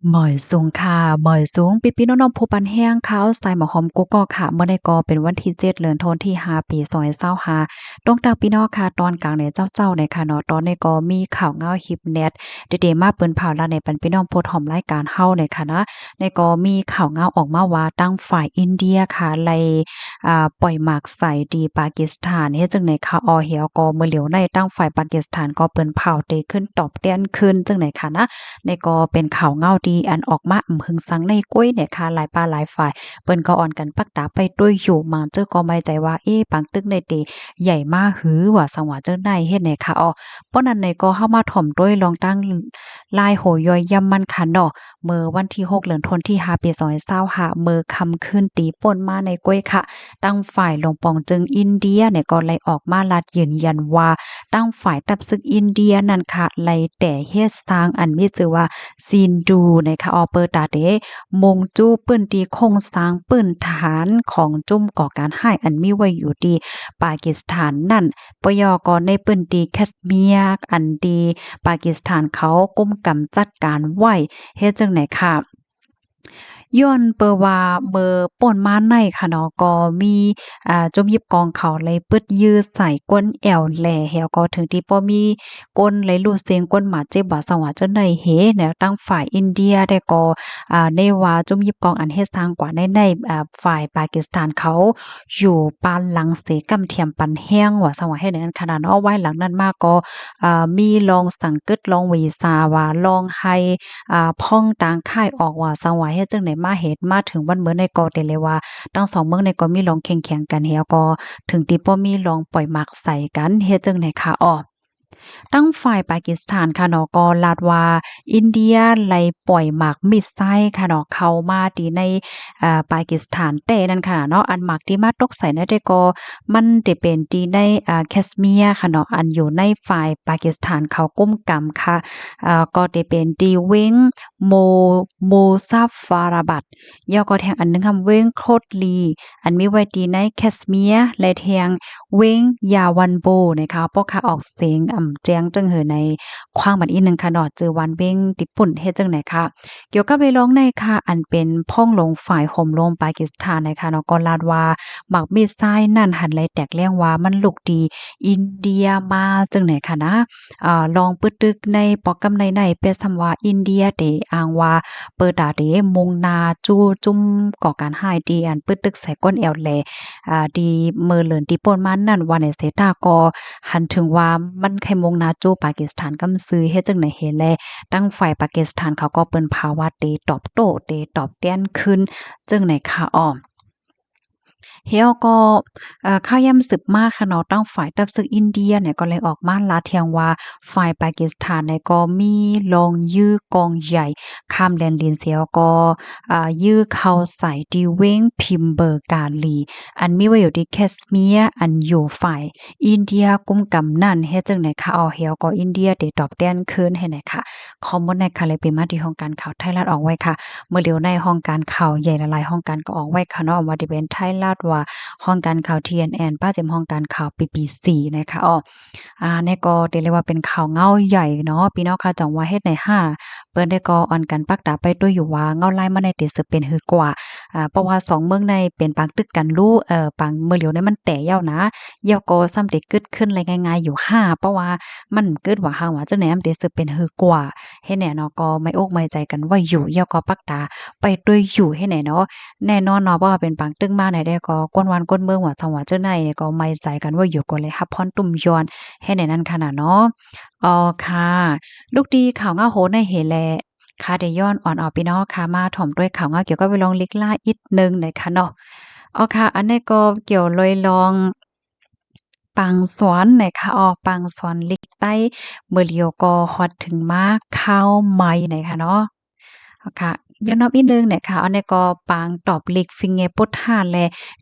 หมอยสูงค่ะหมอยสูงปีน้องๆผู้ปันแห้งขาวใส่หมอหอมกุ๊กก็ค่ะเมื่อใดก็เป็นวันที่7เดือนธันวาคมที่5ปี2025ตรงตางพี่น้องค่ะตอนกลางเนี่ยเจ้าๆเนี่ยค่ะเนาะตอนนี้ก็มีข่าวเงาฮิปเน็ตเดๆมาเปิ้นเผาแล้วในปันพี่น้องโพดหอมรายการเฮาเนี่ยค่ะนะในก็มีข่าวเงาออกมาว่าตั้งฝ่ายอินเดียค่ะไล่ปล่อยหมากใส่ดีปากีสถานเฮ็ดจังไหนค่ะออเหี่ยวก็เมื่อเหลียวในตั้งฝ่ายปากีสถานก็เปิ้นเผาเตขึ้นตอบแต้นขึ้นจังไหนค่ะนะ ในก็เป็นข่าวเงาดีอันออกมาหึงสังในก้วยเนี่ยค่ะหลายป้าหลายฝ่ายเปิ้นก็อ่อนกันปักตาไปด้วยอยู่มาเจ้าก็ไม่ใจว่าปังตึกในเตใหญ่มากหือว่าสังว่าเจ้าได้เฮ็ดไหนค่ะเพราะนั้นในก็เข้ามาถ่อมด้วยลองตั้งลายโหย่อยย่ำมันค่ะเนาะเมื่อวันที่6เดือนธันวาคมที่5ปี2025มื้อค่ำคืนตีป่นมาในก้วยค่ะตั้งฝ่ายลงปองจึงอินเดียเนี่ยก็เลยออกมาลัดยืนยันว่าตั้งฝ่ายตับศึกอินเดียนั่นค่ะไลแต่เฮ็ดสร้างอันมีชื่อว่าซีนดูนะคะเปิดตาเดมงจู้ปื้นตีโครงสร้างปื้นฐานของจุ่มก่อการร้ายอันมีไว้อยู่ที่ปากีสถานนั่นปยก็ในปื้นตีแคชเมียร์อันดีปากีสถานเขากุมกำจัดการไว้เฮ็ดจังไหนค่ะย้อนเปอว่าเบอร์ป่นมาในค่ะเนาะก็มีจมยิบกองเขาเลยปึดยื้อใส่ก้นแอวแหล่แฮวก็ถึงที่บ่มีก้นเลยลูดเสียงก้นหมาเจ็บว่าสว่าจังได๋เฮแนวตั้งฝ่ายอินเดียได้ก็ในว่าจมยิบกองอันเฮ็ดสร้างกว่าในฝ่ายปากีสถานเขาอยู่ปานหลังเสกำเทียมปันแห้งว่าสว่าเฮ็ดอย่างนั้นขนาดเนาะไว้หลังนั้นมาก็มีลองสังกึดลองวีซาว่าลองให้พ่องต่างค่ายออกว่าสังว่าเฮ็ดจังได๋มาเฮ็ดมาถึงวันเมื้อในก็ได้เลยว่าทั้งสองเมืองในก็มีลองแข่งๆกันแล้วก็ถึงที่บ่มีลองปล่อยหมากใส่กันเฮ็ดจังได๋ค่ะตั้งฝ่ายปากีสถานค่ะเนาะก็ลาดว่าอินเดียไล่ปล่อยหมากมิดไส้ค่ะเนาะเข้ามาที่ในปากีสถานแต่นั่นค่ะเนาะอันหมากที่มาตกใส่นั่นได้ก็มันได้เป็นที่ในแคชเมียร์ค่ะเนาะอันอยู่ในฝ่ายปากีสถานเขาก้มกำค่ะก็ได้เป็นที่เว้งโมโมซัฟฟาราบัดย่อก็แทงอันหนึงคำเว้งโคดลีอันมีไว้ที่ในแคชเมียร์และแทง เว้งยาวันโบนะคะพวกค่ะออกเสียงแจ้งจังเหือในความบัดอีหนึ่งค่ะเนาะจือวันเว้งติปุ่นเฮ็ดจังไหนค่ะเกี่ยวกับเรื่องร้องในค่ะอันเป็นพ่องลงฝ่ายห่มลงปากีสถานนะคะเนาะก็ลาดว่ามักมีทรายนั่นหันไหลแตกแรงว่ามันลุกดีอินเดียมาจังไหนค่ะนะลองปึดตึกในปอกกำในเปซำว่าอินเดียเดอ้างว่าเปิดดาเดมงนาจูจุ่มก่อการร้ายดีอันปึดตึกใส่ก้นแอวแล ดีเมอเลินที่ป่นมานั่นว่าในเซตาก็หันถึงว่ามันไขมงนาโจปากีสถานกำซื้อเฮ็ดจังไหนเฮแลตั้งฝ่ายปากีสถานเขาก็เปิ้นภาวะเตตอบโต้เตตอบแต้นขึ้นจังไหนค่ะเฮาก็ข้าวย่ำสืบมากค่ะเนาะตั้งฝ่ายตับศึกอินเดียเนี่ยก็เลยออกมาลาเทียงว่าฝ่ายปากีสถานเนี่ยก็มีลองยื้อกองใหญ่ข้ามแดนดินเสียก็ยื้อเข้าใส่ที่เว้งพิมเบอร์กาลีอันมีไว้อยู่ที่แคชเมียร์อันอยู่ฝ่ายอินเดียกุมกำนั่นเฮ็ดจังไหนคะเฮาก็อินเดียได้ตอบแต้นคืนให้ไหนค่ะข้อมูลในค่ะเลยเป็นมาที่ห้องการข่าวไทยรัฐออกไว้ค่ะเมื่อเร็วในห้องการข่าวใหญ่หลายๆห้องการก็ออกไว้ค่ะเนาะว่าที่เป็นไทยรัฐว่าห้องการข่าว TNN ป้าเจมห้องการข่าว BBC นะคะนี่ก็เรียกว่าเป็นข่าวเงาใหญ่เนาะพี่น้องค่ะจังว่าเฮ็ดใน5เปิ้นได้ก็อ่อนกันปักตาไปด้วยอยู่ว่าเงาลายมาในติสืบเป็นหือกว่าเพราะว่า2เมืองในเป็นปางตึกกันรู้ปางเมือเหลียวในมันแต่ยาวนะยาวก็ซ้ำได้กึดขึ้นเลยง่ายๆอยู่5เพราะว่ามันเกิดว่าว่าจังไหนมันได้สืบเป็นหือกว่าเฮ็ดแน่เนาะก็ไม่อกไม่ใจกันว่าอยู่ยาวก็ปักตาไปด้วยอยู่ให้แน่เนาะ แน่นอนเนาะเพราะว่าเป็นปางตึ้งมาไหนได้ก็ก้นวันก้นเมืองว่าสว่าเจ้าไหนเนี่ยก็ไม่ใจกันว่าอยู่ก็เลยฮับพรตุ่มยอนให้ในนั้นขนาดเนาะค่ะลูกดีข่าวเงาโหในเหแลค่ะได้ย้อนอ่อนออกพี่น้องค่ะมาถ่อมด้วยข่าวเงาเกี่ยวกับไปลองเล็กล่าอีกนึงหน่อยค่ะเนาะค่ะอันนี้ก็เกี่ยวเลยลองปังสวนหน่อยค่ะปังสวนลิกใต้เมื่อเลียวก็ฮอดถึงมาข้าวใหม่หน่อยค่ะเนาะ ค่ะย้อนนับอีกหนึ่งเนี่ยค่ะอันนี้ก็ปางตอบลิกฟิงเงปุดหาแล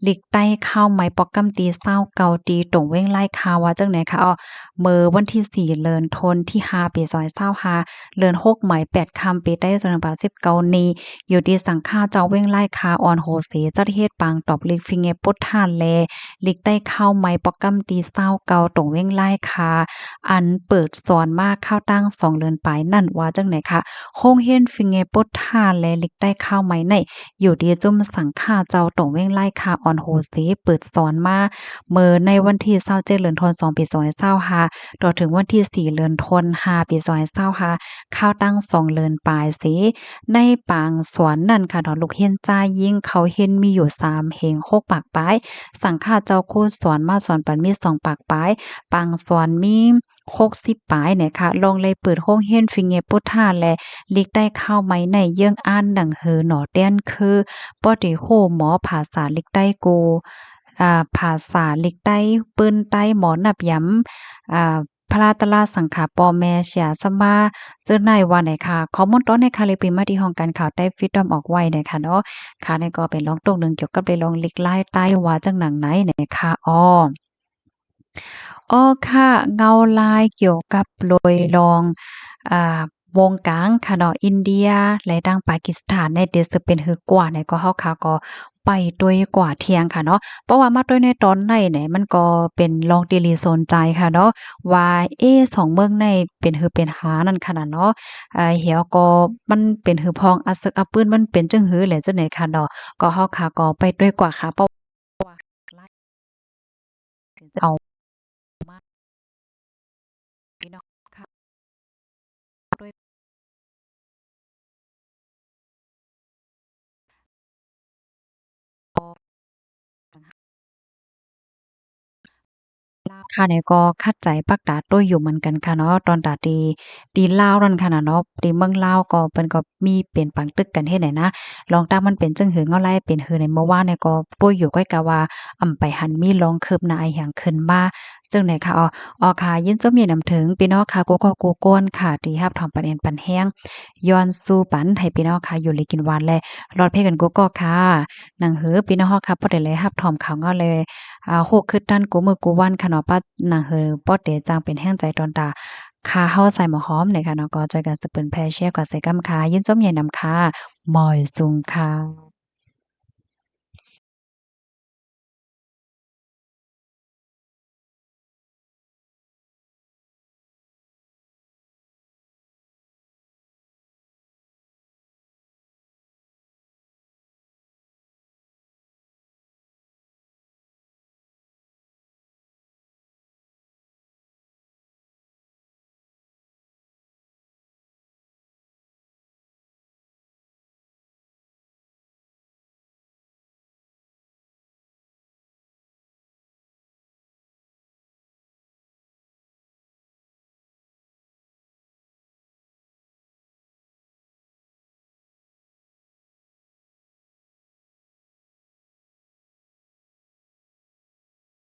ลิกใต้ข้าวไหม้ปอกกำตีเศร้าเกาตีตรงเว้งไล่คาว่าจังไหนค่ะ เมื่อวันที่4เดือนธันวาคมที่5ปี2025เดือน6หมาย8ค่ำปีใต้2519นี้อยู่ที่สังฆาเจ้าเว้งไล่คาออนโฮเสเจ้าที่เฮ็ดปางตอบลิกฟิงเงปุดท่านแลลิกได้เข้าไม้ปอกกำตี29ตรงเว้งไล่คาอันเปิดสอนมาข้าวตั้ง2เดือนปลายนั่นว่าจังไหนคะโฮงเฮียนฟิงเงปุดท่านแลลิกได้เข้าไม้ในอยู่ดีจุ่มสังฆาเจ้าตรงเว้งไล่คาออนโฮเสเปิดสอนมาเมื่อในวันที่27เดือนธันวาคมปี2025ต่อถึงวันที่4เดือนธันวาคมปี2025ข้าวตั้ง2เดือนปลายสิในปางสวนนั่นค่ะเนาะลูกเฮียนจ้ายิ่งเขาเห็นมีอยู่3เฮง6ปากปลายสังฆาเจ้าโคสอนมาสอนปันมี2ปากปลายปางสอนมี60ปลายเนี่ยค่ะลงเลยเปิดโรงเรียนฟิงเงปุถาและลิกได้เข้าไหมในเยื่องอ่านหนังหือหนอเต้นคือบ่ได้โฮหมอภาษาลิกได้กูภาษาลิกใต้ปื้นใต้หมอนับย้ำพระตลาสังขาปอแม่เสียสมาเจอในวันไหนค่ะข้อมูลตอนในคาเลยปีมาที่ห้องการข่าวใต้ฟิตดอมออกไว้นะคะเนาะค่ะนี่ก็เป็นลองตรงหนึ่งเกี่ยวกับได้ลองลิกไล่ใต้ว่าจังหนังไหนนะคะค่ะเงาลายเกี่ยวกับโปรยลองอ่าวงกลางค่ะเนาะอินเดียและดังปากีสถานในเดซเป็นหือกว่าเนี่ยก็เฮาค่ะก็ไปด้วยกว่าเที่ยงค่ะเนาะเพราะว่ามาด้วยในตอนในเนี่ยมันก็เป็นลองตีลีโซนใจค่ะเนาะว่าสองเมืองในเป็นหือเป็นหานั่นขนาดเนาะเหี่ยวก็มันเป็นหือพองอะซึกอะปื้นมันเป็นจังหือแหละจังไหนค่ะเนาะก็เฮาค่ะก็ไปด้วยกว่าค่ะเพราะว่าจะเอามาพี่น้องค่ะด้วย ค่ะเนี่ยก็คัดใจปักตาตัวอยู่เหมือนกันค่ะเนาะตอนตาตีลาวนั่นค่ะน่ะเนาะตีเมืองลาวก็เปิ้นก็มีเป็นปังตึกกันเฮ็ดไหนนะลองตามมันเป็นจังหือเงาไล่เป็นหือในเมื่อวานเนี่ยก็ตัวอยู่ก้อยกะว่าไปหันมีลองคืบหน้าอีหยังขึ้นมาจังไหนค่ะค่ะยินจมยินนำถึงพี่น้องค่ะกูก้นค่ะที่รับถอมประเด็นปันแห้งย้อนสู่ปันให้พี่น้องค่ะอยู่เลยกินหวานและรอดเพกันกูก็ค่ะหนังหือพี่น้องค่ะบ่ได้เลยรับถอมข่าวเงาเลยโฮกคือตั้นกูมือกูวันค่ะเนาะปัดหนังหือปอดเดจังเป็นแห้งใจตอนตาค่ะเฮาใส่หมอหอมเนี่ยค่ะเนาะก็จอยกันสเปิ้นแพรเชียร์ก็ใส่กำค่ะยินจมใหญ่นำค่ะมอยสูงค่ะ